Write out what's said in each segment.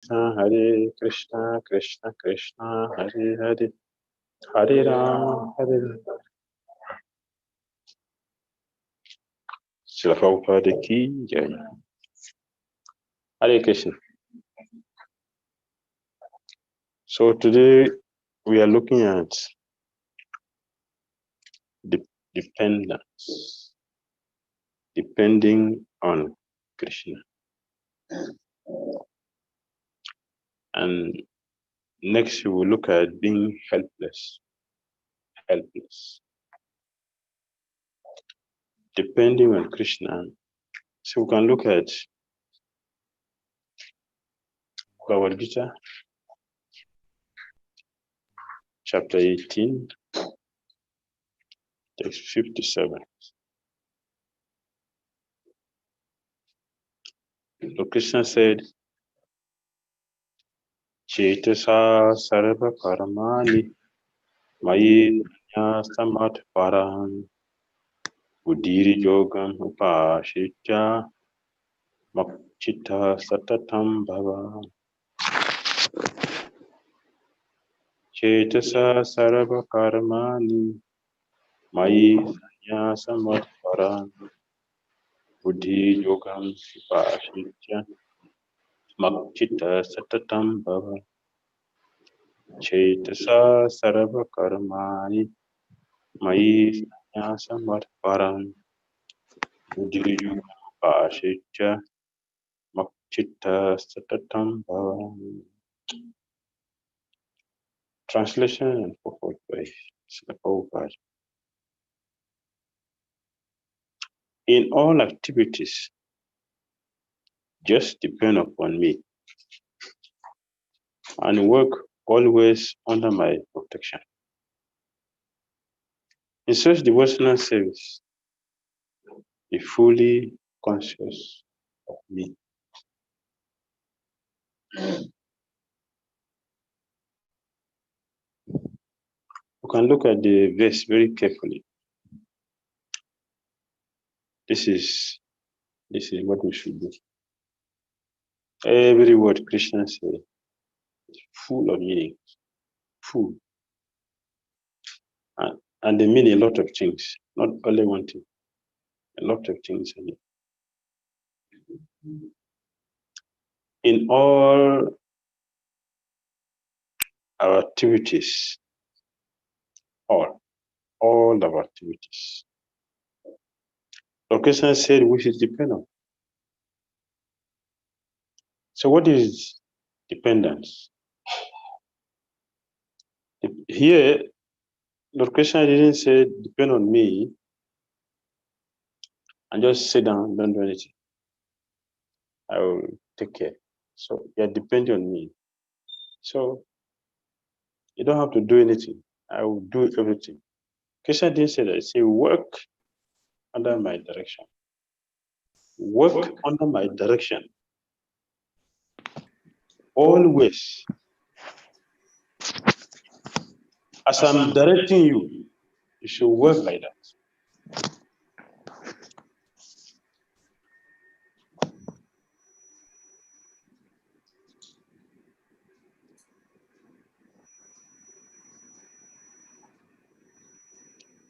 Hare Krishna, Krishna Krishna, Hare Hare, Hare Ram, Hare Ram. Srila Prabhupada ki jai. Hare Krishna. So today we are looking at dependence, depending on Krishna. And next we will look at being helpless, depending on Krishna. So we can look at Bhagavad Gita, chapter 18, text 57. So Krishna said, Chetasa sarva karmani mayi samat param buddhiri yogam upashitya makchita satatam bhava. Chetasa sarva karmani mayi samat param buddhiri yogam upashitya makchita satatam bhava. Chetasa sarva karmani mayi samat param buddhiri yogam upashitya makchita satatam bhava. Translation and purport by Srila Prabhupada. In all activities, just depend upon me and work always under my protection. In such devotional service, be fully conscious of me. You can look at the verse very carefully. This is what we should do. Every word Krishna says is full of meaning, full. And they mean a lot of things, not only one thing, a lot of things in it. In all our activities, all our activities. Krishna said we should depend on. So what is dependence? Here, Lord Krishna didn't say depend on me and just sit down, don't do anything. I will take care. So you're depending on me. So you don't have to do anything. I will do everything. Krishna didn't say that. He said work under my direction. Work under my direction. Always. As I'm directing you, you should work like that.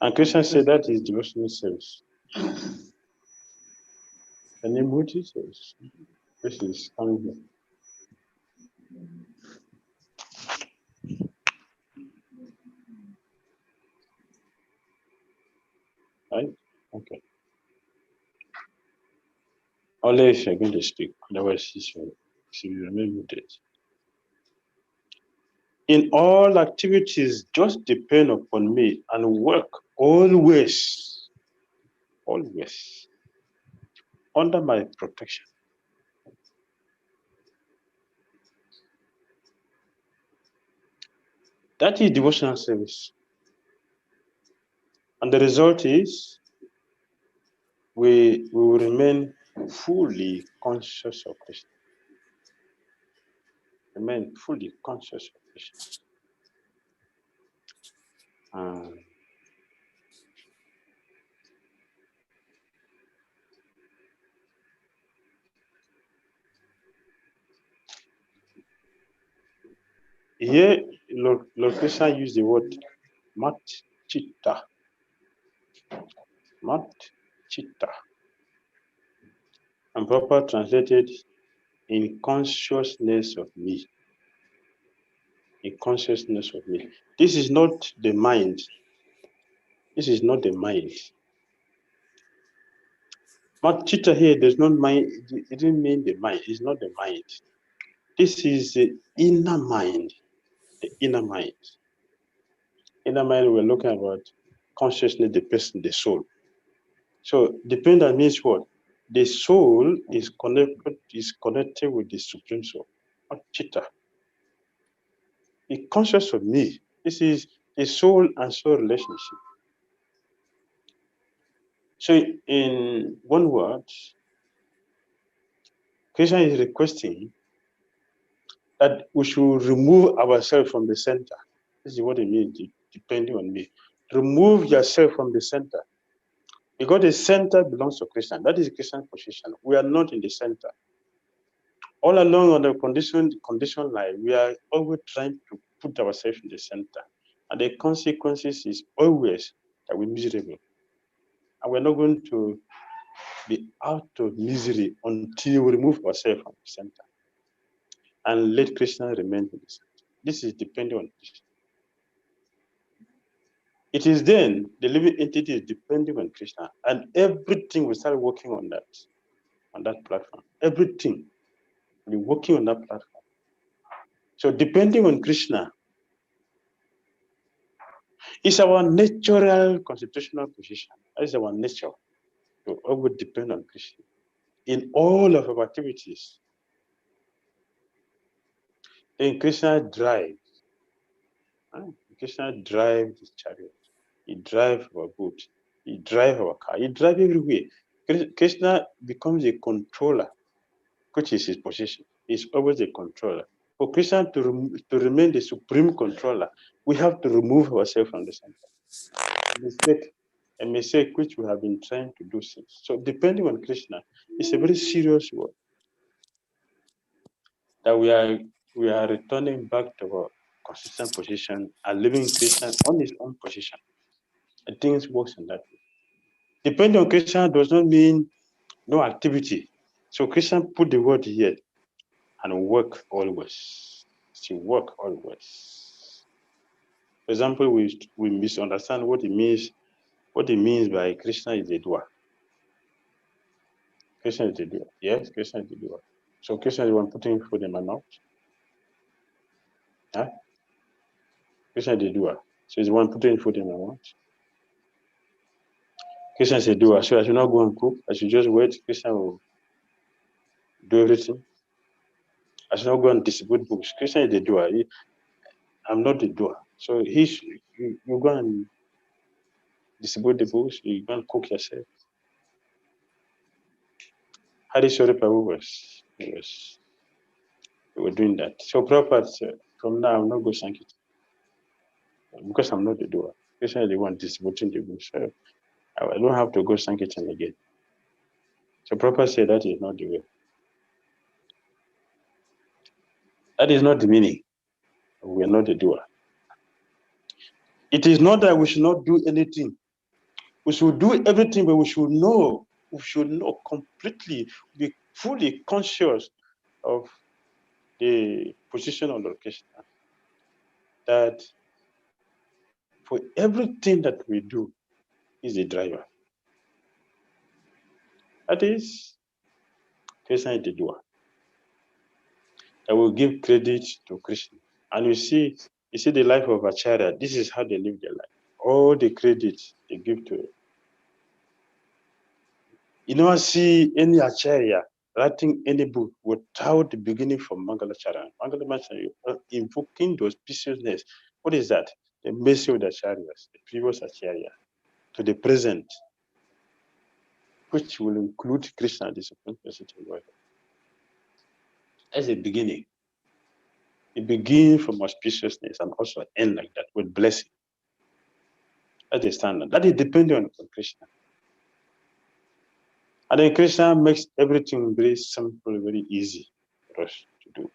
And Krishna said that is devotional service. Can you mute it? This is coming here. Right? Okay. Only if you're going to speak, otherwise she will remain muted. In all activities, just depend upon me and work always under my protection. That is devotional service. And the result is we will remain fully conscious of Krishna. Remain fully conscious of Krishna. Here, Lord Krishna used the word mat chitta. Mat chitta. And proper translated in consciousness of me. In consciousness of me. This is not the mind. This is not the mind. Mat chitta here does not mind, it didn't mean the mind. It's not the mind. This is the inner mind. The inner mind. Inner mind, we're looking about consciousness, the person, the soul. So dependent means what? The soul is connected with the supreme soul, not chitta. Be conscious of me. This is a soul and soul relationship. So in one word, Krishna is requesting that we should remove ourselves from the center. This is what it means, depending on me. Remove yourself from the center. Because the center belongs to Krishna. That is Krishna's position. We are not in the center. All along on the condition line, we are always trying to put ourselves in the center. And the consequences is always that we're miserable. And we're not going to be out of misery until we remove ourselves from the center and let Krishna remain in the center. This is depending on Krishna. It is then the living entity is depending on Krishna, and everything will start working on that platform. Everything will be working on that platform. So depending on Krishna is our natural constitutional position. That is our nature. To always depend on Krishna in all of our activities. Then Krishna drives. Krishna drives his chariot. He drives our boat. He drives our car. He drives everywhere. Krishna becomes a controller, which is his position. He's always a controller. For Krishna to remain the supreme controller, we have to remove ourselves from the center. A mistake which we have been trying to do since. So depending on Krishna, it's a very serious word. That we are returning back to our consistent position and leaving Krishna on his own position. And things works in that way. Depending on Krishna does not mean no activity. So Krishna put the word here and work always. To work always. For example, we misunderstand what it means. What it means by Krishna is a doer. Krishna is the doer. Yes, Krishna is the doer. So Krishna is the one putting food in my mouth. Huh? Krishna is the doer. So he's the one putting food in my mouth. Krishna is the doer. So I should not go and cook. I should just wait. Krishna will do everything. I should not go and distribute books. Krishna is the doer. I'm not the doer. So you go and distribute the books. You go and cook yourself. Hari Prabhu were doing that. So Prabhupada said, from now I'm not going to Sankirtan because I'm not the doer. Krishna is the one distributing the books. So I don't have to go Sankirtan again. So Prabhupada said that is not the way. That is not the meaning. We are not the doer. It is not that we should not do anything. We should do everything, but we should know completely, be fully conscious of the position of Lord Krishna. That for everything that we do is a driver. That is, Krishna is the doer. I will give credit to Krishna. And you see the life of Acharya. This is how they live their life. All the credit they give to it. You don't see any Acharya writing any book without the beginning from Mangalacharan. Mangalacharan, invoking the auspiciousness. What is that? The mercy of the Acharyas, the previous Acharya, to the present, which will include Krishna, the Supreme Personality of Godhead. As a beginning. It begins from auspiciousness and also end like that with blessing. That's the standard. That is dependent on Krishna. And then Krishna makes everything very simple, very easy for us to do.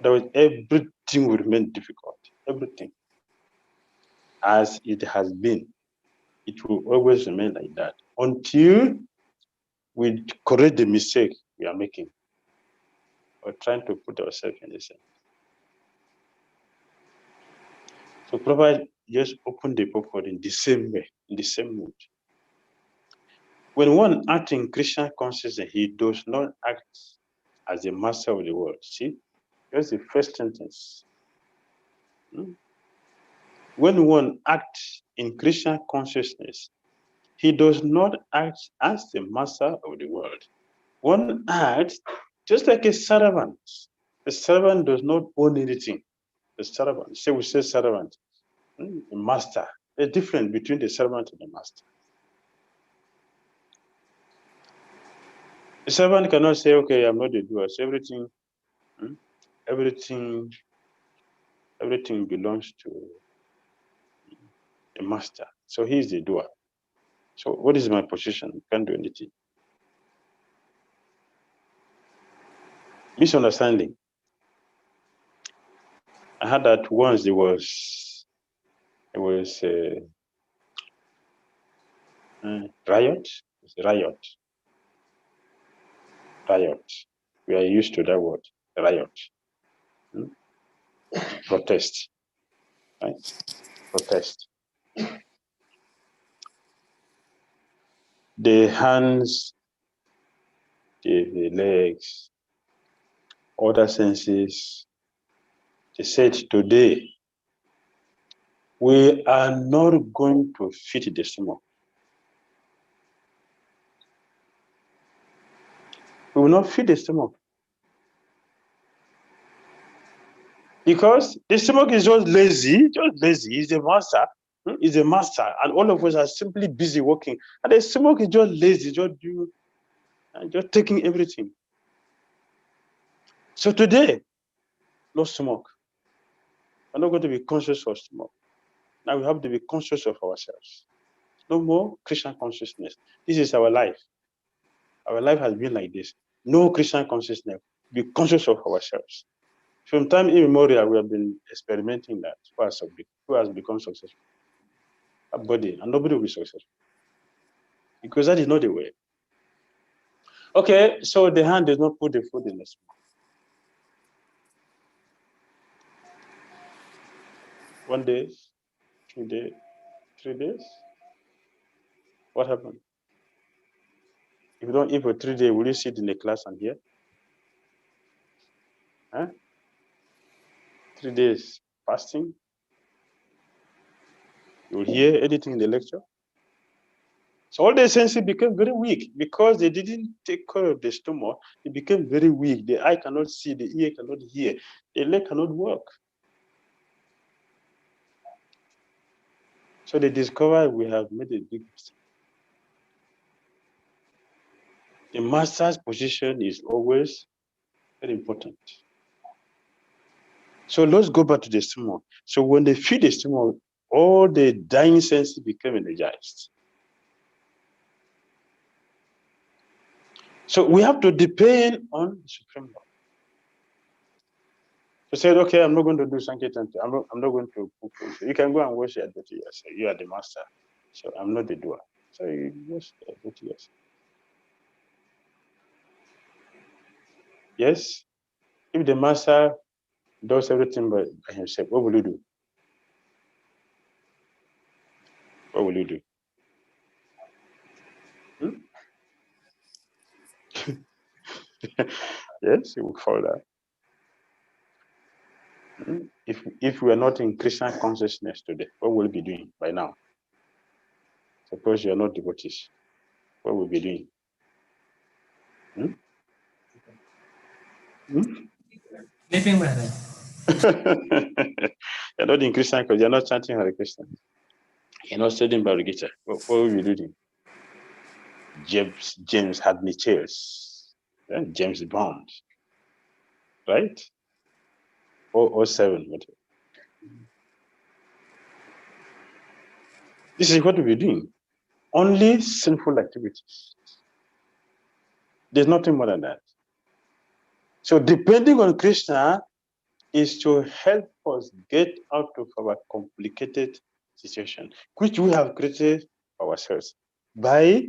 Otherwise, everything everything will remain difficult. Everything. As it has been, it will always remain like that until we correct the mistake we are making. We're trying to put ourselves in the same. So Prabhupada just open the purport in the same way, in the same mood. When one acts in Krishna consciousness, he does not act as the master of the world. See, here's the first sentence. When one acts in Krishna consciousness, he does not act as the master of the world. One acts just like a servant. The servant does not own anything. The servant, say we say servant, a master. There's a difference between the servant and the master. The servant cannot say, okay, I'm not the doer. So everything belongs to the master. So he is the doer. So what is my position? I can't do anything. Misunderstanding. I heard that once there was a riot. It's a riot. We are used to that word, riot. Protest. Right? Protest. The hands, the legs, other senses, they said today, we are not going to feed the stomach. We will not feed the stomach. Because the stomach is just lazy, He's a master. He's a master, and all of us are simply busy working. And the stomach is just lazy, just taking everything. So today, no stomach. We're not going to be conscious of stomach. Now we have to be conscious of ourselves. No more Krishna consciousness. This is our life. Our life has been like this. No Krishna consciousness. Be conscious of ourselves. From time immemorial, we have been experimenting that. Who has become successful? A body, and nobody will be successful. Because that is not the way. Okay, so the hand does not put the food in the stomach. 1 day, 2 days, 3 days. What happened? If you don't eat for 3 days, will you sit in the class and hear? 3 days fasting. You will hear anything in the lecture. So all the senses became very weak because they didn't take care of the stomach. It became very weak. The eye cannot see, the ear cannot hear, the leg cannot work. So they discovered we have made a big mistake. The master's position is always very important. So let's go back to the stomach. So when they feed the stomach, all the dying senses become energized. So we have to depend on the Supreme Lord. So said, okay, I'm not going to do Sankirtan. I'm not going to cook. You can go and wash your dirty yourself. You are the master. So I'm not the doer. So you wash your dirty yourself. Yes? If the master does everything by himself, what will you do? What will you do? Yes, you will fall down. If we are not in Krishna consciousness today, what will we be doing by now? Suppose you are not devotees, what will we be doing? Sleeping, Maharaj. You're not in Krishna because you're not chanting Hare Krishna. You're not studying Bhagavad Gita. What will you be doing? James had me chills. Yeah? James Bond. Right? 007, whatever. This is what we're doing. Only sinful activities. There's nothing more than that. So depending on Krishna is to help us get out of our complicated situation, which we have created ourselves by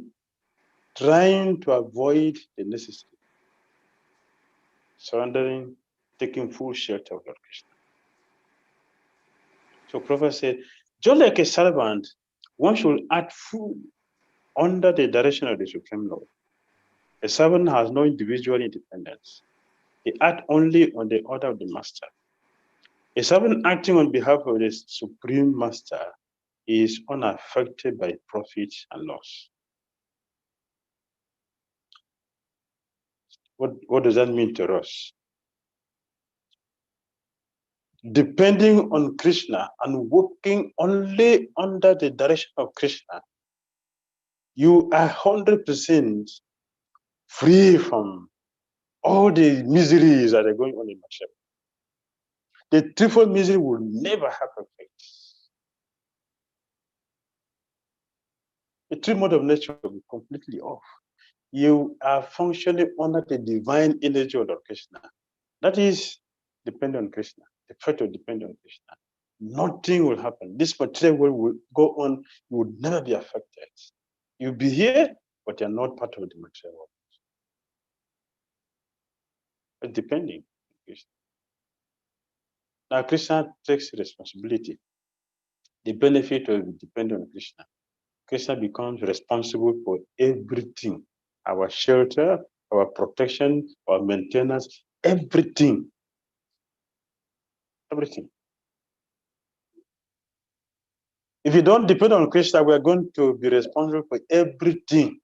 trying to avoid the necessary, surrendering, taking full shelter of Lord Krishna. So Prophet said, just like a servant, one should act full under the direction of the Supreme Lord. A servant has no individual independence. He acts only on the order of the master. A servant acting on behalf of the Supreme Master is unaffected by profit and loss. What does that mean to us? Depending on Krishna and working only under the direction of Krishna, you are 100% free from all the miseries that are going on in material. The threefold misery will never have effect. The three mode of nature will be completely off. You are functioning under the divine energy of Lord Krishna. That is dependent on Krishna. The fact of dependent on Krishna. Nothing will happen. This material world will go on. You will never be affected. You'll be here, but you're not part of the material world. It's depending on Krishna. Now, Krishna takes responsibility. The benefit of depending on Krishna. Krishna becomes responsible for everything. Our shelter, our protection, our maintenance, everything. Everything. If you don't depend on Krishna, we are going to be responsible for everything.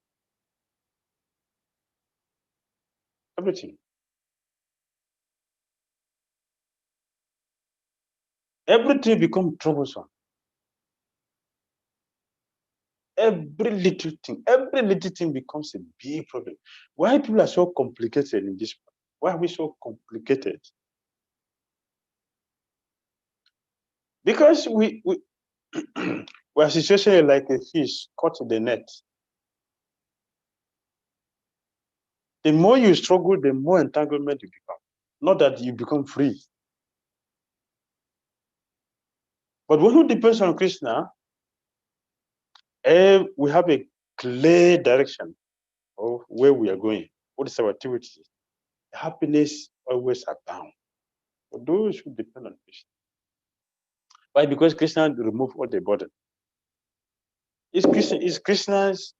Everything. Everything becomes troublesome. Every little thing becomes a big problem. Why people are so complicated in this? Why are we so complicated? Because we are situated like a fish caught in the net. The more you struggle, the more entanglement you become. Not that you become free. But when who depends on Krishna, we have a clear direction of where we are going. What is our activity? Happiness always abound for those who depend on Krishna. Why? Because Krishna removed all the burden. It's Krishna's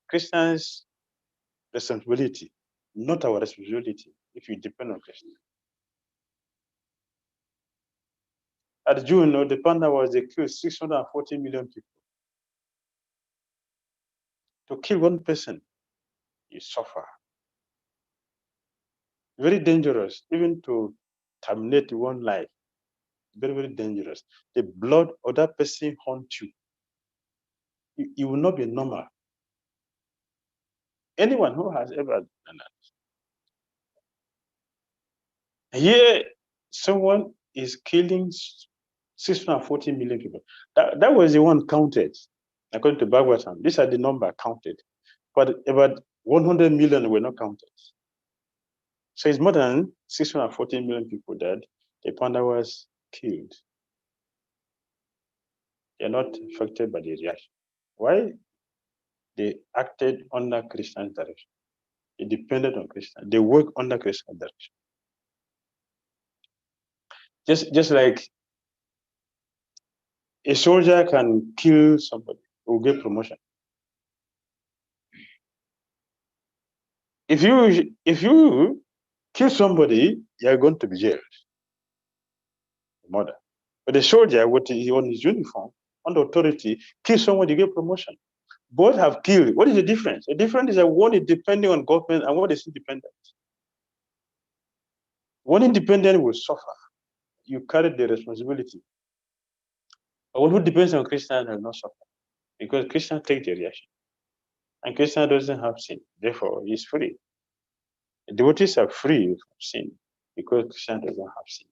responsibility, not our responsibility, if you depend on Krishna. At June, the Panda was they killed 640 million people. To kill one person, you suffer. Very dangerous, even to terminate one life. Very, very dangerous. The blood of that person haunts you. You will not be normal. Anyone who has ever done that. Here, someone is killing 640 million people. That was the one counted, according to Bhagavatam. These are the number counted. But about 100 million were not counted. So it's more than 640 million people that the panda was killed. They're not affected by the reaction. Why? They acted under Krishna's direction. They depended on Krishna. They work under Krishna's direction. Just like a soldier can kill somebody who get promotion. If you kill somebody, you are going to be jailed. Murder. But the soldier, on his uniform, under authority, kill somebody, you get promotion. Both have killed. What is the difference? The difference is that one is depending on government and one is independent. One independent will suffer. You carry the responsibility. But one who depends on Krishna will not suffer. Because Krishna takes the reaction. And Krishna doesn't have sin. Therefore, he is free. The devotees are free from sin because Krishna doesn't have sin.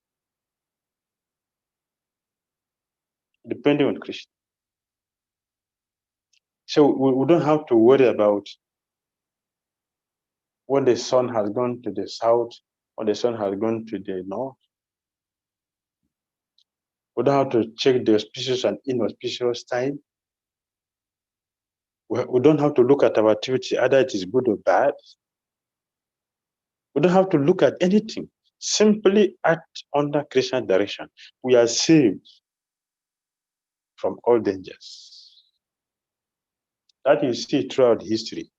Depending on Krishna. So we don't have to worry about when the sun has gone to the south, when the sun has gone to the north. We don't have to check the auspicious and inauspicious time. We don't have to look at our activity, either it is good or bad. We don't have to look at anything. Simply act under Krishna direction. We are saved from all dangers. That you see throughout history.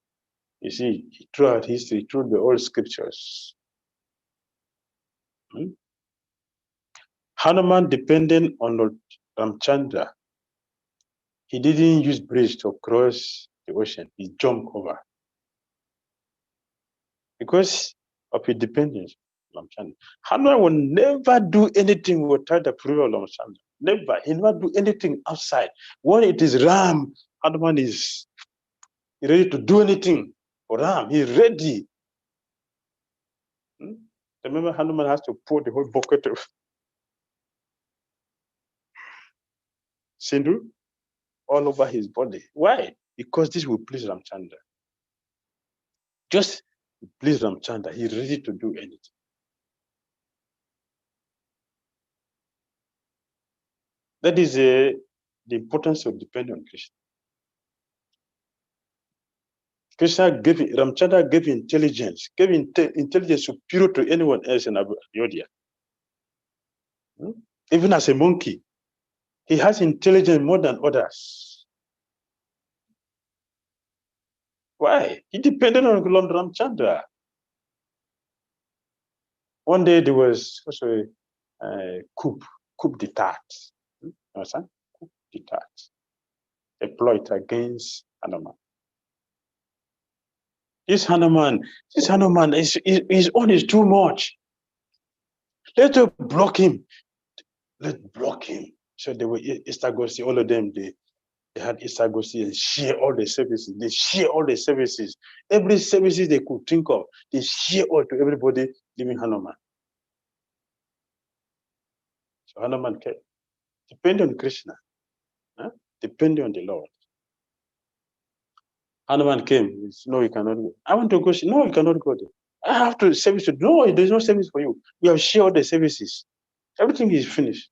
You see throughout history, through the old scriptures. Hanuman depended on Ramchandra. He didn't use bridge to cross the ocean. He jumped over. Because of his dependence on Ramchandra. Hanuman will never do anything without the approval of Ramchandra. Never. He never do anything outside. When it is Ram, Hanuman is ready to do anything for Ram. He's ready. Remember, Hanuman has to pour the whole bucket of Sindhu all over his body. Why? Because this will please Ramchandra. Just please Ramchandra. He's ready to do anything. That is the importance of depending on Krishna. Ramchandra gave intelligence, intelligence superior to anyone else in Ayodhya. Even as a monkey, he has intelligence more than others. Why? He depended on Ramchandra. One day there was also a coup d'etat. You understand? Coup d'etat. A plot against Hanuman. This Hanuman his own is too much. Let's block him. Let's block him. So they were Istagosi, all of them, they had Istagosi and share all the services. They share all the services. Every services they could think of, they share all to everybody leaving Hanuman. So Hanuman came. Depending on Krishna, depending on the Lord. Hanuman came. He said, no, you cannot go. I want to go. No, you cannot go there. I have to service. No, there's no service for you. We have shared all the services. Everything is finished.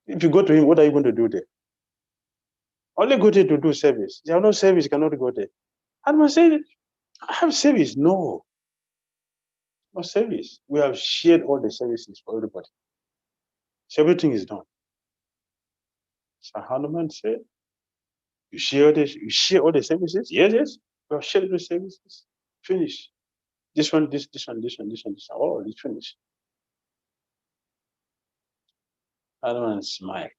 If you go to him, what are you going to do there? Only go there to do service. There are no service, you cannot go there. Hanuman said, I have service. No service. We have shared all the services for everybody. So everything is done. So Hanuman said, you share all the services? Yes. We have shared the services. Finish. This one. Oh, it's finished. Hanuman smiled.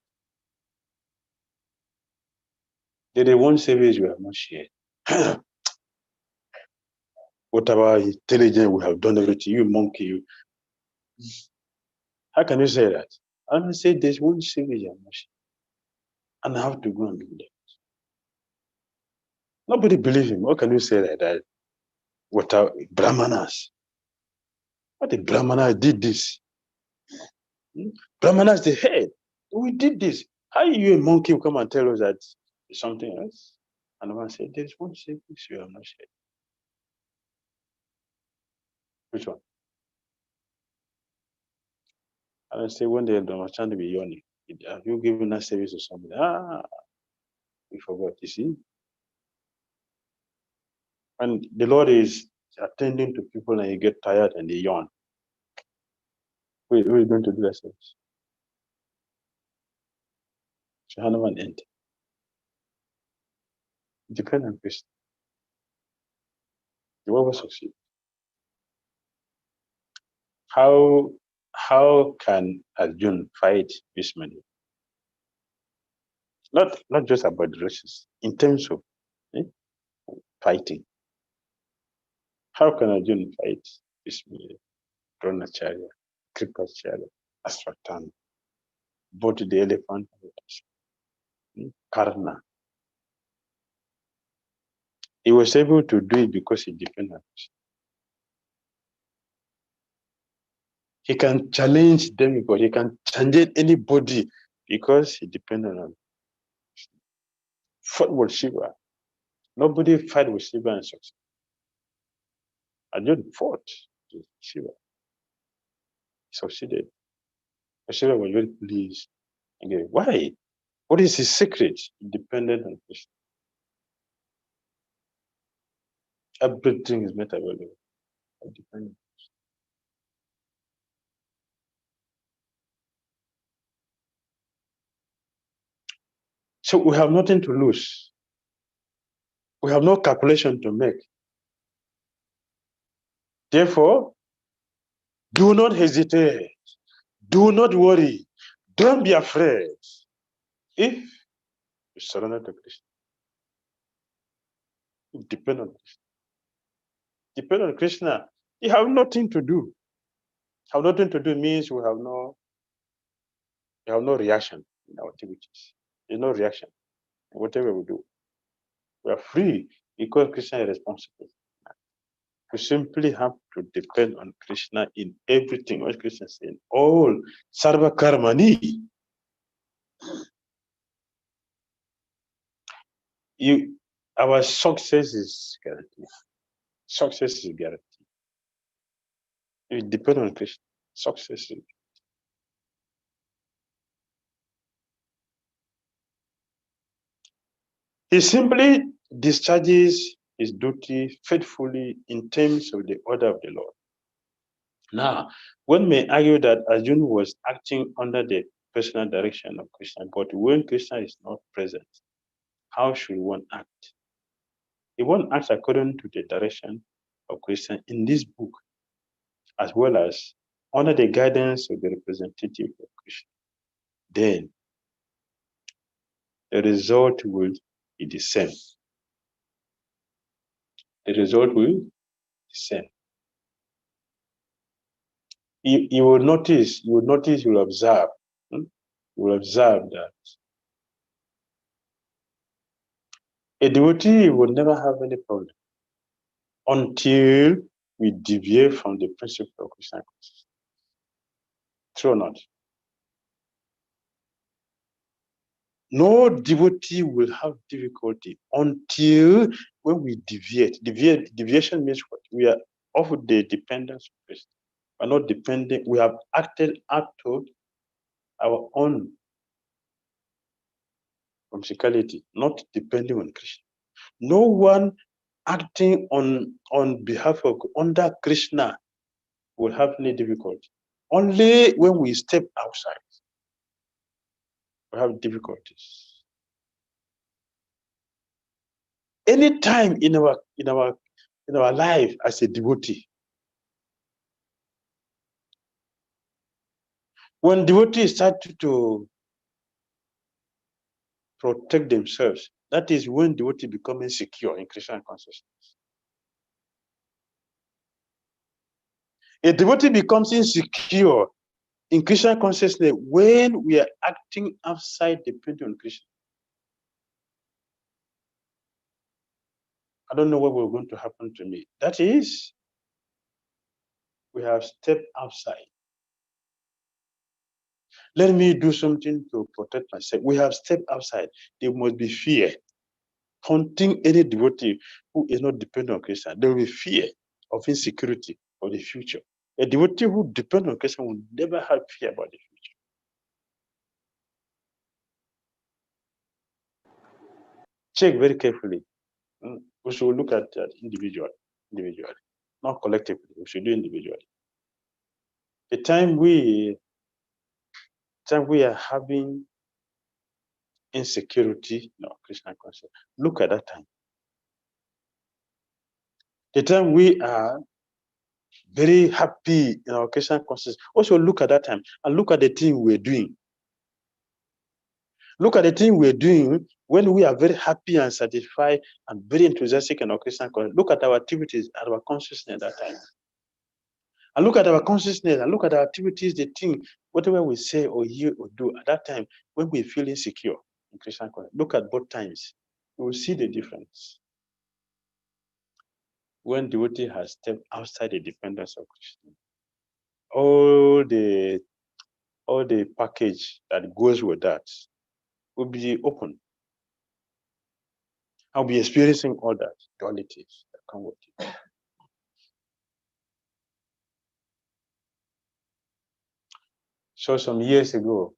There is one service we have not shared. Whatever intelligence we have done everything, you monkey, you. How can you say that? Hanuman said there's one service you have not shared. And I have to go and do that. Nobody believes him. What can you say like that? What are Brahmanas? What the Brahmanas did this? Brahmanas, the head. We did this. How you a monkey come and tell us that something else? And one said, there's one service you have not shared. Which one? And I say, when they don't trying to be yawning, have you given that service to somebody? We forgot, you see? And the Lord is attending to people and you get tired and they yawn. Who is going to do that service? So Hanuman entered. Depend on Krishna. You will succeed. How can Arjun fight Bhishma? Not just about the races, in terms of fighting. How can Arjun fight Bhishma, Dronacharya, Kripacharya, Ashwatthama, both the elephant, Karna? He was able to do it because he depended on Krishna. He can challenge demigod, he can challenge anybody because he depended on Krishna. Fought with Shiva. Nobody fight with Shiva and succeed. Arjun fought with Shiva. He succeeded. Ashura was very pleased. Okay, why? What is his secret? Dependent on Krishna. Everything is made available. Dependent. So we have nothing to lose. We have no calculation to make. Therefore, do not hesitate. Do not worry. Don't be afraid. If you surrender to Krishna, you depend on Krishna. Depend on Krishna. You have nothing to do. Have nothing to do means we have no reaction in our activities. There's no reaction in whatever we do. We are free because Krishna is responsible. We simply have to depend on Krishna in everything. What Krishna is saying, all sarva karmani. Our success is guaranteed. Success is guaranteed. You depend on Krishna. Success is. He simply discharges his duty faithfully in terms of the order of the Lord. Now, one may argue that Arjuna was acting under the personal direction of Krishna, but when Krishna is not present, how should one act? If one acts according to the direction of Krishna in this book, as well as under the guidance of the representative of Krishna, then the result will be the same. The result will be the same. You will notice, you will observe, you will observe that a devotee will never have any problem until we deviate from the principle of Krishna consciousness. True or not? No devotee will have difficulty until when we deviate. Deviation means what? We are off the dependence of Krishna. We are not depending. We have acted out of our own whimsicality, not depending on Krishna. No one acting on behalf of under Krishna will have any difficulty. Only when we step outside, we have difficulties. Any time in our life as a devotee, when devotees start to protect themselves, that is when devotee become insecure in Krishna consciousness. A devotee becomes insecure in Krishna consciousness when we are acting outside depending on Krishna. I don't know what will going to happen to me. That is, we have stepped outside. Let me do something to protect myself. We have stepped outside. There must be fear. Haunting any devotee who is not dependent on Krishna. There will be fear of insecurity for the future. A devotee who depends on Krishna will never have fear about the future. Check very carefully. We should look at that individually, not collectively. We should do individually. The time we are having insecurity, no, Krishna consciousness. Look at that time. The time we are very happy in our Krishna consciousness. Also look at that time and look at the thing we're doing. Look at the thing we're doing when we are very happy and satisfied and very enthusiastic in our Krishna consciousness. Look at our activities and our consciousness at that time. And look at our consciousness and look at our activities, the thing, whatever we say or hear or do at that time when we feel insecure in Krishna consciousness. Look at both times. You will see the difference. When devotee has stepped outside the dependence of Krishna, all the package that goes with that will be open. I'll be experiencing all that dualities that come with it. So some years ago,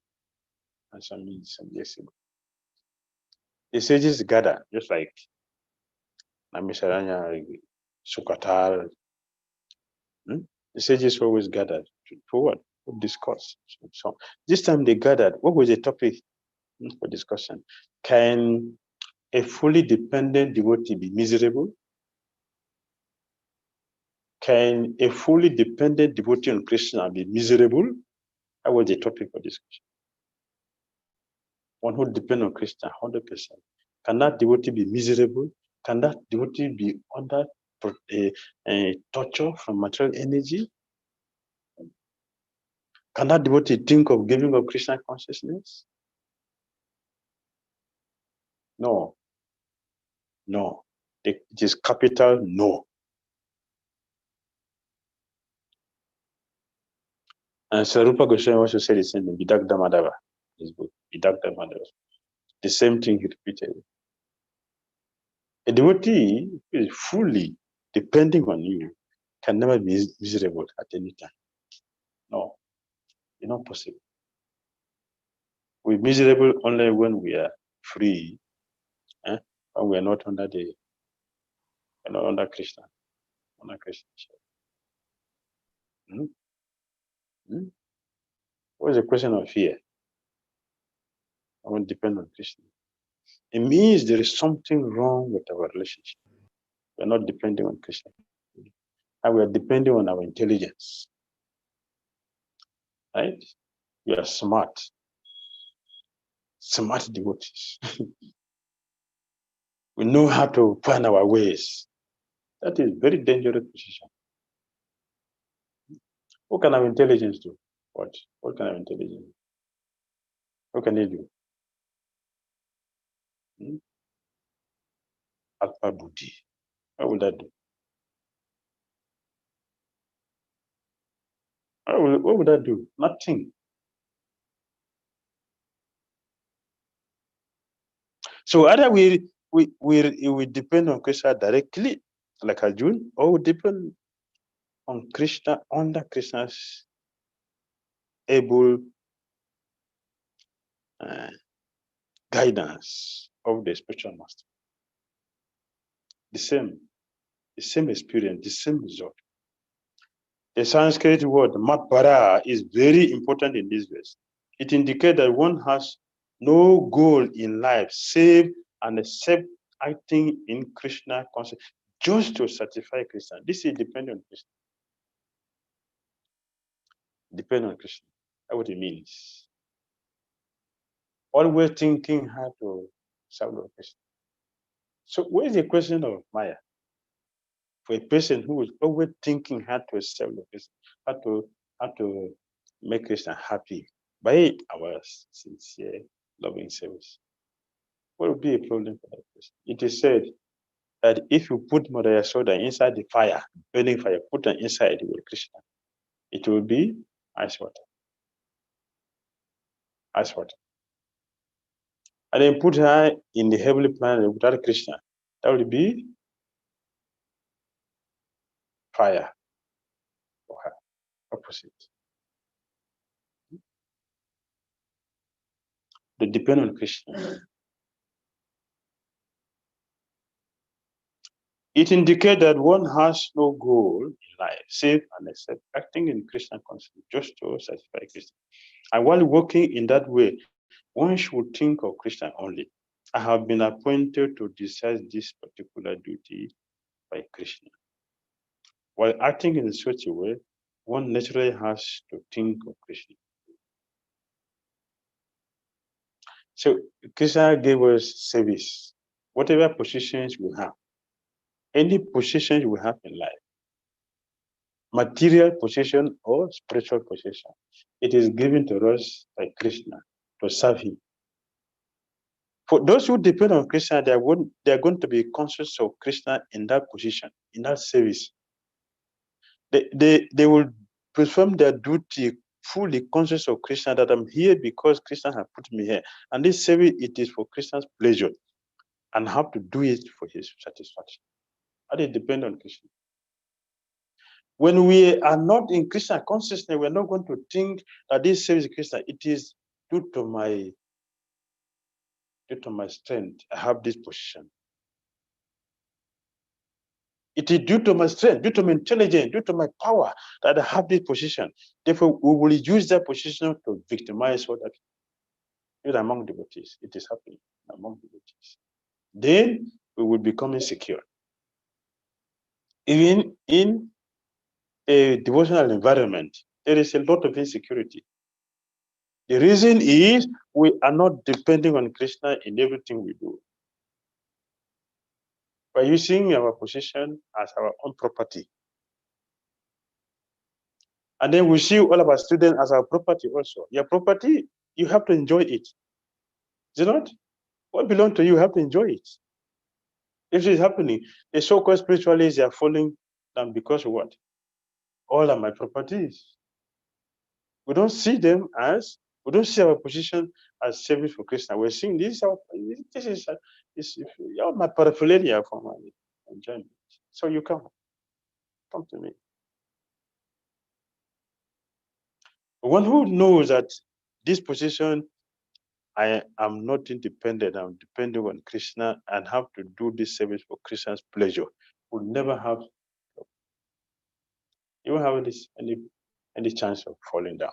and some years ago, the sages gather, just like Namisaranya, Sukatal. The sages always gathered for what? For discourse. So this time they gathered. What was the topic for discussion? Can a fully dependent devotee be miserable? Can a fully dependent devotee on Krishna be miserable? That was the topic for discussion. One who depends on Krishna 100%. Can that devotee be miserable? Can that devotee be under torture from material energy? Can that devotee think of giving up Krishna consciousness? No. No. It is capital no. And Sarupa Goswami also said the same in Vidak Damodara, his book, Vidak Damodara. The same thing he repeated. A devotee who is fully depending on you can never be miserable at any time. No, it's not possible. We're miserable only when we are free, when we are not under under Krishna. Under Krishna. What is the question of fear? I won't depend on Krishna. It means there is something wrong with our relationship. We're not depending on Krishna. And we are depending on our intelligence. Right? We are smart devotees. We know how to find our ways. That is very dangerous position. What can our intelligence do? What can our intelligence do? What can it do? Alpha Buddhi. What will that do? What would that do? Nothing. So either we depend on Krishna directly, like Arjuna, or we depend on Krishna under Krishna's able guidance of the spiritual master. The same experience, the same result. The Sanskrit word matpara is very important in this verse. It indicates that one has no goal in life save and except acting in Krishna consciousness just to satisfy Krishna. This is dependent on Krishna. Depend on Krishna. That's what it means. Always thinking how to serve Krishna. So where is the question of Maya? For a person who is always thinking how to serve Krishna, how to make Krishna happy by our sincere, loving service. What would be a problem for that person? It is said that if you put Mother Yasoda inside the fire, burning fire, put her inside with Krishna, it will be ice water. Ice water. And then put her in the heavenly planet without Krishna, that will be fire for her. Opposite. They depend on Krishna. It indicates that one has no goal in life, save and except acting in Krishna consciousness, just to satisfy Krishna. And while working in that way, one should think of Krishna only. I have been appointed to discharge this particular duty by Krishna. While acting in such a way, one naturally has to think of Krishna. So Krishna gave us service. Whatever positions we have, any positions we have in life, material position or spiritual position, it is given to us by Krishna to serve him. For those who depend on Krishna, they are going to be conscious of Krishna in that position, in that service. They will perform their duty fully conscious of Krishna, that I'm here because Krishna has put me here. And this service, it is for Krishna's pleasure, and have to do it for his satisfaction. And they depend on Krishna. When we are not in Krishna consciousness, we're not going to think that this service is Krishna. It is due to my strength. I have this position. It is due to my strength, due to my intelligence, due to my power that I have this position. Therefore, we will use that position to victimize what even among devotees. It is happening among devotees. Then we will become insecure. Even in a devotional environment, there is a lot of insecurity. The reason is we are not depending on Krishna in everything we do. By using our position as our own property. And then we see all of our students as our property also. Your property, you have to enjoy it. Is it not? What belongs to you, you have to enjoy it. If it is happening, the so-called spiritualists are falling down because of what? All of my properties. We don't see them as, we don't see our position as service for Krishna. We're seeing this is my paraphernalia for my enjoyment. So you come to me. One who knows that this position, I am not independent, I'm dependent on Krishna and have to do this service for Krishna's pleasure, will never have, you won't have any chance of falling down.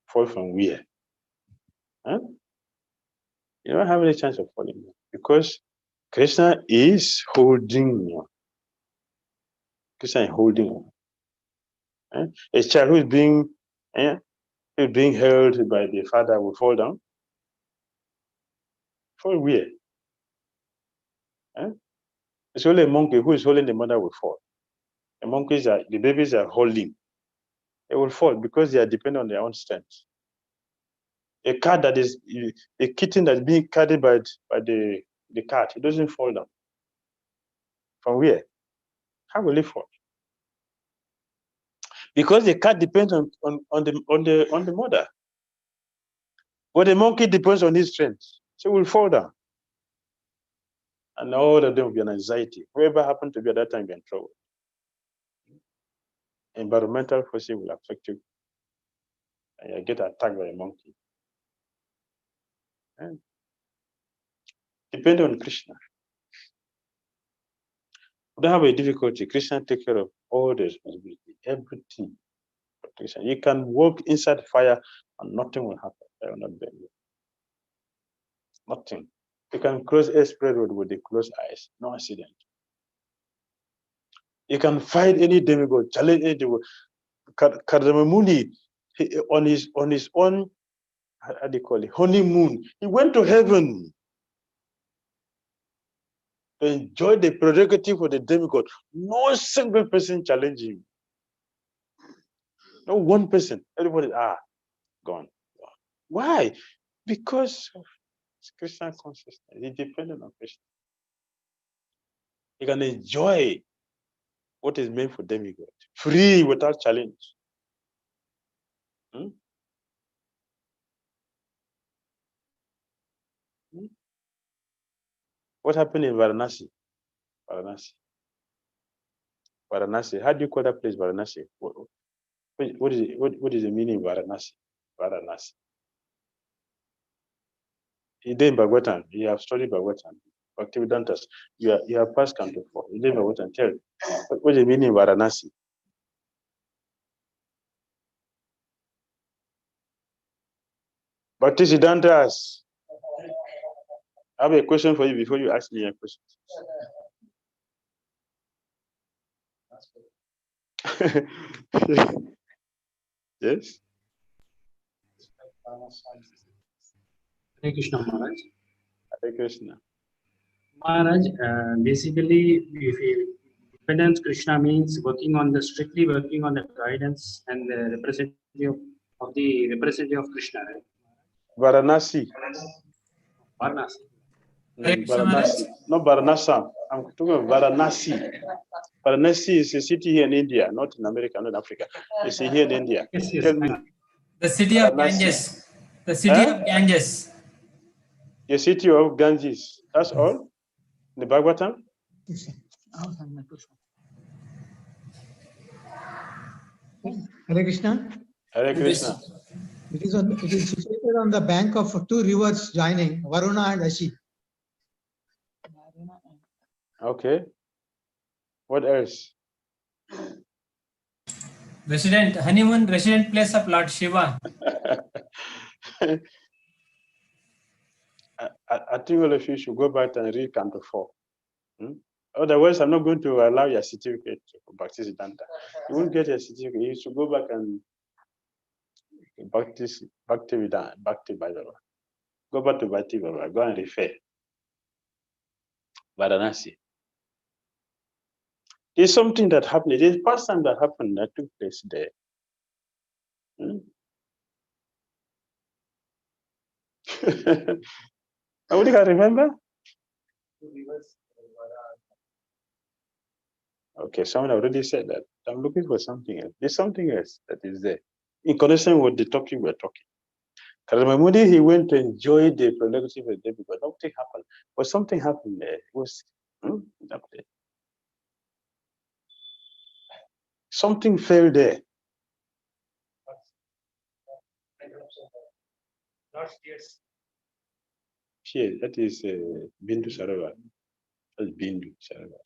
Fall from where? Huh? You don't have any chance of falling down because Krishna is holding you. Krishna is holding you. A child who is being held by the father will fall down. Fall where? It's only a monkey who is holding the mother will fall. The babies are holding. They will fall because they are dependent on their own strength. A kitten that is being carried by the cat, it doesn't fall down. From where? How will it fall? Because the cat depends on the mother. But the monkey depends on his strength. So it will fall down. And all of them will be an anxiety. Whoever happened to be at that time will be in trouble. Environmental forces will affect you. And you get attacked by a monkey. Depend on Krishna. We don't have a difficulty. Krishna take care of all the responsibility, everything. Krishna. You can walk inside fire and nothing will happen. I will not bend you. Nothing. You can cross a spread road with the closed eyes, no accident. You can fight any demigod, challenge any demigod. Kardamamuni, on his own, how do you call it, honeymoon, he went to heaven to enjoy the prerogative of the demigod. No single person challenged him. No one person. Everybody, gone. Why? Because of Christian consciousness. He depended on Krishna. He can enjoy what is meant for demigod, free without challenge. What happened in Varanasi? Varanasi. How do you call that place Varanasi? What is the meaning of Varanasi? Varanasi. You did Bhagavatam. You have studied Bhagavatam. Bhaktivedantas. You have passed Canto 4. You did Bhagavatam. Tell me. What is the meaning of Varanasi? Bhaktivedantas. I have a question for you before you ask me a question. Yes? Hare Krishna Maharaj. Hare Krishna. Maharaj, basically, dependence Krishna means strictly working on the guidance and the representative of Krishna, right? Varanasi. Varanasi. Varanasi. Not Varanasi. I'm talking about Varanasi. Varanasi is a city here in India, not in America, not in Africa. It's here in India. Yes, yes. Tell me. The city of Ganges. The city of Ganges. The city of Ganges. That's all? In the Bhagavatam? Hare Krishna. Hare Krishna. It is situated on the bank of two rivers joining, Varuna and Ashi. Okay. What else? Honeymoon resident place of Lord Shiva. I think all of you should go back and read Canto 4. Otherwise, I'm not going to allow your certificate for Bhakti Siddhanta. You won't get your certificate. You should go back and Bhakti Bhagavad. Go back to Bhakti Bhagavad. Go and refer. Varanasi. There's something that happened. There's first time that happened that took place there. What do you remember? Okay, someone already said that. I'm looking for something else. There's something else that is there in connection with the topic we're talking. Karamamudi, he went to enjoy the prerogative of the day because nothing happened. But something happened there. It was that place. Something fell there. Fear, that is Bindu Sarava. That's Bindu Sarava.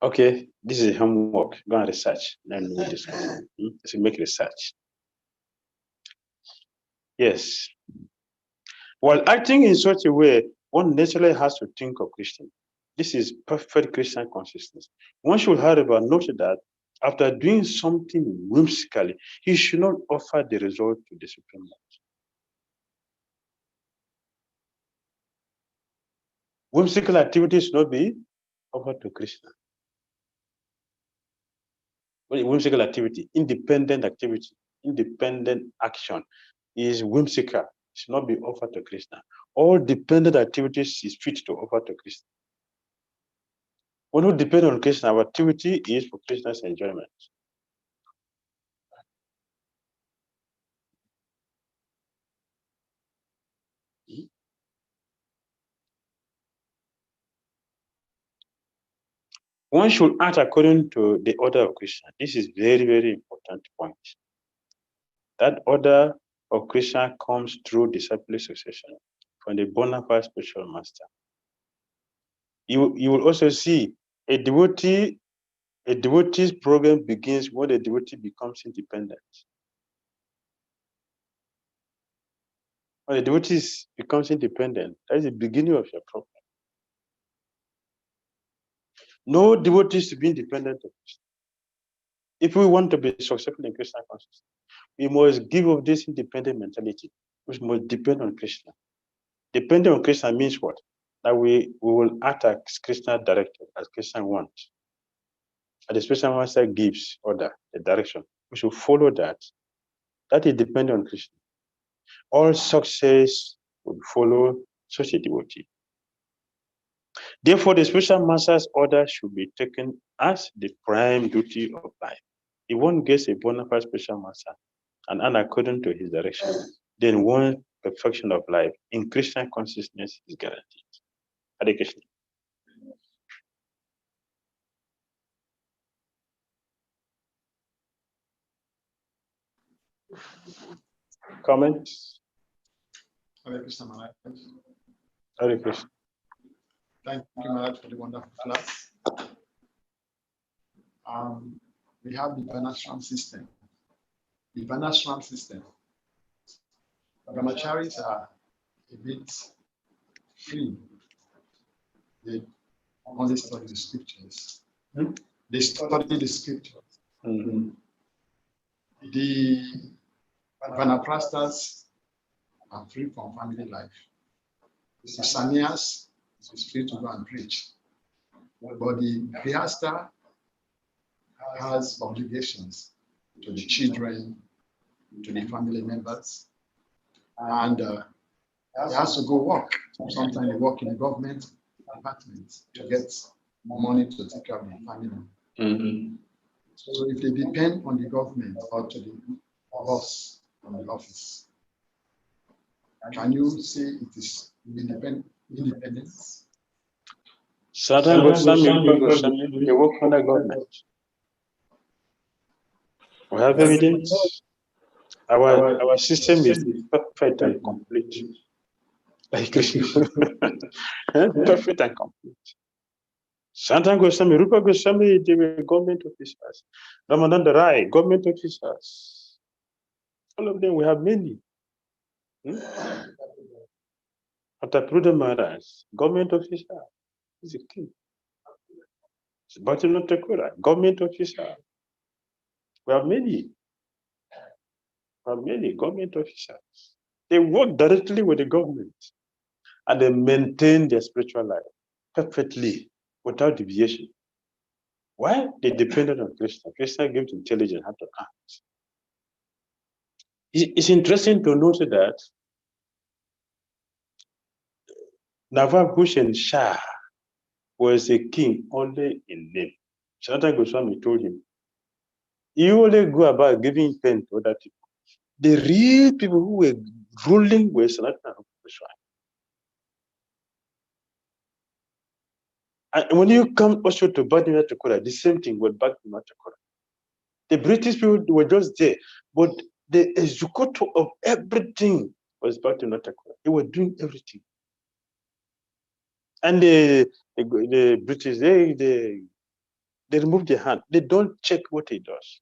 Okay, this is homework. Go and research. Then we'll discuss. So make research. Yes. While acting in such a way, one naturally has to think of Christian. This is perfect Christian consciousness. One should, however, note that after doing something whimsically, he should not offer the result to the Supreme Lord. Whimsical activities should not be offered to Krishna. Whimsical activity, independent action is whimsical. It should not be offered to Krishna. All dependent activities is fit to offer to Krishna. When we depend on Krishna, our activity is for Krishna's enjoyment. One should act according to the order of Krishna. This is very, very important point. That order of Krishna comes through disciplic succession from the bona fide spiritual master. You will also see a devotee's program begins when the devotee becomes independent. When the devotee becomes independent, that is the beginning of your program. No devotees to be independent of Krishna. If we want to be successful in Krishna consciousness, we must give up this independent mentality, which must depend on Krishna. Depending on Krishna means what? That we will act as Krishna directed, as Krishna wants. And the special master gives order, the direction. We should follow that. That is dependent on Krishna. All success will follow such a devotee. Therefore, the special master's order should be taken as the prime duty of life. If one gets a bona fide special master and according to his direction, then one perfection of life in Krishna consciousness is guaranteed. Hare Krishna. Comments? Hare Krishna Maharaj. Hare Krishna. Thank you, Maharaj, for the wonderful class. We have the Varnashram system. The Varnashram system. Brahmacharis are a bit free. They only study the scriptures. They study the scriptures. The Vanaprasthas are free from family life. The sannyas is free to go and preach. But the Grihastha has obligations to the children, to the family members, and he has to go work. Sometimes they work in the government department to get money to take care of the family. So if they depend on the government or to the boss from the office, can you say it is independence? Certain Goswami, they work under government. We have evidence. Our system is perfect and complete. Like Krishna. Perfect and complete. Santan Goswami, Rupa Goswami, they were government officers. Damodara, government officers. All of them, we have many. After Prudent Maharaj, government officer, he's a king. Bhakti Thakura, government officer. We have many. We have many government officers. They work directly with the government and they maintain their spiritual life perfectly without deviation. Why? They depended on Krishna. Krishna gives intelligence how to act. It's interesting to note that Navabhushan Shah was a king only in name. Sanatana Goswami told him, you only go about giving pen to other people. The real people who were ruling were Sanatana Goswami. And when you come also to Bhakti Thakura, the same thing with Bhakti Thakura. The British people were just there, but the executor of everything was Bhakti Thakura. They were doing everything. And the British, they remove their hand. They don't check what he does.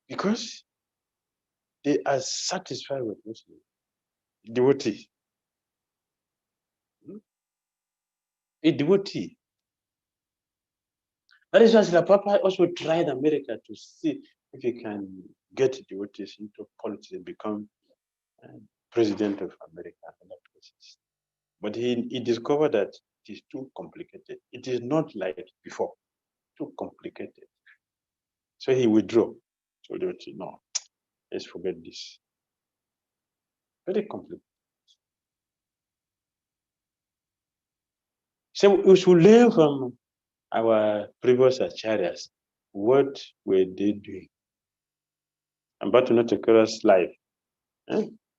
Because they are satisfied with Muslim devotee. A devotee. That is why Srila Prabhupada also tried America to see if he can get devotees into politics and become president of America and other places. But he discovered that it is too complicated. It is not like before. Too complicated. So he withdrew. So they would say, no, let's forget this. Very complicated. So we should learn from our previous acharyas. What were they doing? And Bhakti Thakura's life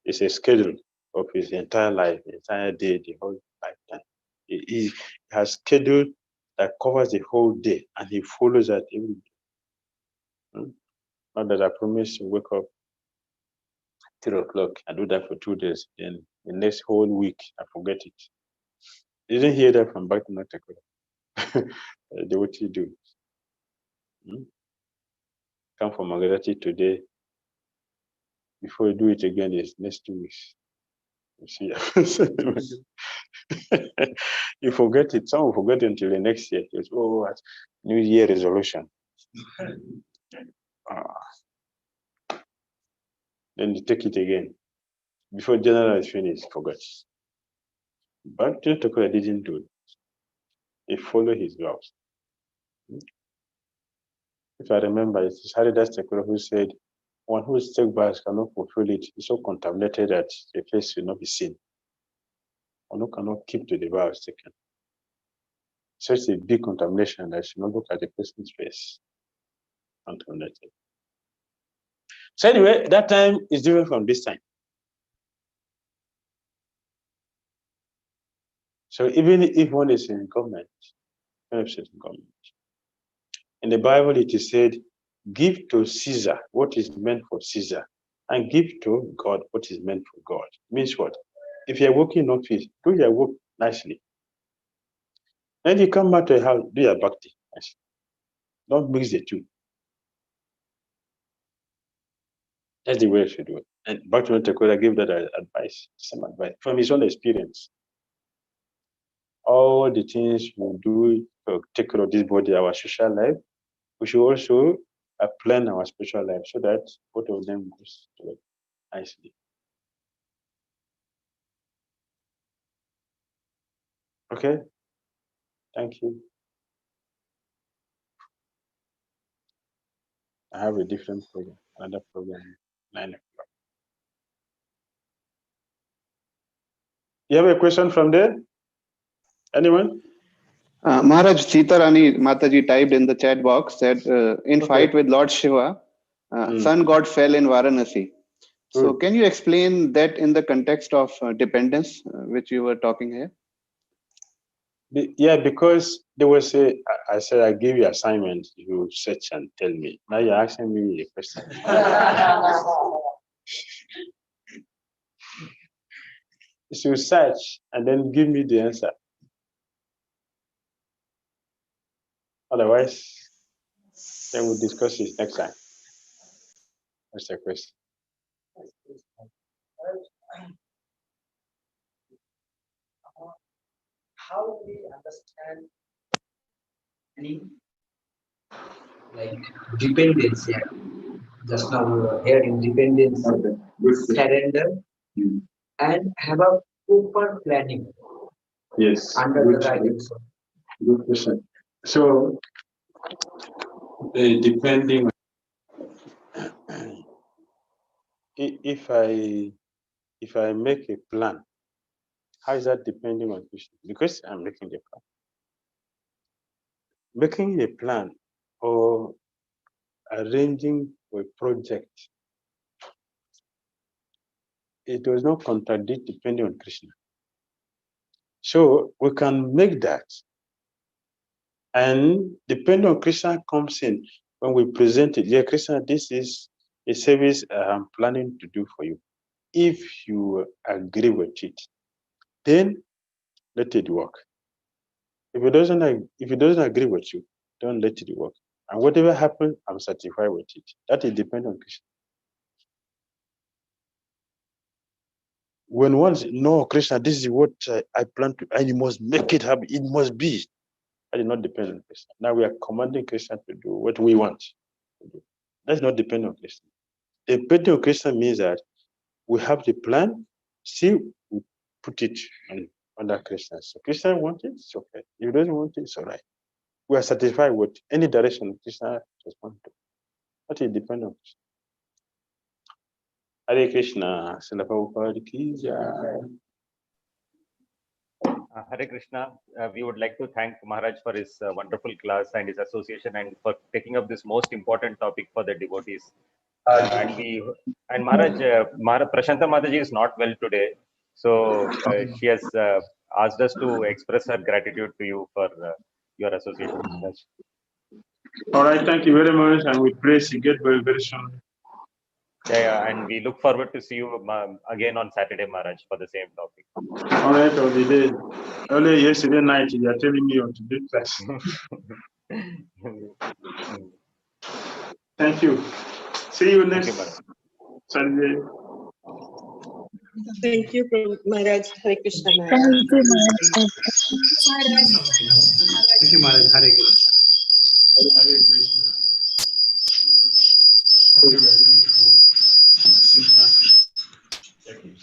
is a schedule of his entire life, the entire day, the whole lifetime. He has schedule that covers the whole day, and he follows that every day. Not that I promise to wake up 3 o'clock and do that for 2 days, then the next whole week I forget it. You didn't hear that from Bhakti Thakura. What you do? Come for Magadati today. Before you do it again, it's next 2 weeks. You see, you forget it. Some will forget it until the next year. It's, New Year resolution. Then you take it again. Before January is finished, forgot. But Thakura didn't do it. He followed his vows. If I remember, it's Haridas Thakura who said, one who is take vows cannot fulfill it. It's so contaminated that the face will not be seen. One who cannot keep to the vows taken. Such a big contamination that should not look at the person's face. Contaminated. So anyway, that time is different from this time. So even if one is in government, in the Bible it is said, give to Caesar what is meant for Caesar, and give to God what is meant for God. Means what? If you're working in office, do your work nicely. Then you come back to a house, do your bhakti nicely. Don't mix the two. That's the way you should do it. And Bhakti Thakura gave that advice, some advice from his own experience. All the things we do to take care of this body, our social life, we should also plan our spiritual life so that both of them goes together nicely. Okay? Thank you. I have a different program, another program, 9 o'clock. You have a question from there? Anyone? Maharaj Sitarani Mataji typed in the chat box that in fight with Lord Shiva, sun god fell in Varanasi. So can you explain that in the context of dependence, which you were talking here? Yeah, because there was I said I give you assignment, you search and tell me. Now you're asking me a question. You search and then give me the answer. Otherwise, then we'll discuss it next time. What's the question? How do we understand any like dependence here? Just now we were here in dependence, surrender, and have a proper planning. Yes. Under the guidance. Good question. So, depending, if I make a plan, how is that depending on Krishna? Because I'm making the plan. Making a plan or arranging a project, it does not contradict depending on Krishna. So we can make that. And depending on Krishna comes in when we present it. Yeah, Krishna, this is a service I'm planning to do for you. If you agree with it, then let it work. If it doesn't agree with you, don't let it work. And whatever happens, I'm satisfied with it. That is dependent on Krishna. When one says, no, Krishna, this is what I plan to, and you must make it happen. It must be. That is not dependent on Krishna. Now we are commanding Krishna to do what we want to do. That's not dependent on Krishna. Dependent on Krishna means that we have the plan, see, we put it under Krishna. So Krishna wants it, it's okay. If he doesn't want it, it's all right. We are satisfied with any direction Krishna responds to. That is dependent on Krishna. Hare Krishna, Srila Prabhupada ki jai. Hare Krishna. We would like to thank Maharaj for his wonderful class and his association and for taking up this most important topic for the devotees. And Maharaj, Prashanta Mataji is not well today, so she has asked us to express her gratitude to you for your association, Maharaj. All right, thank you very much, and we pray she get well very soon. Yeah, and we look forward to see you again on Saturday, Maharaj, for the same topic. All right, earlier yesterday night, you are telling me on today's class. Thank you. See you next Sunday. Thank you, Maharaj. Hare Krishna, Maharaj. Thank you, Maharaj. Hare Krishna. Hare Krishna. Okay, we are going for the Simha checking.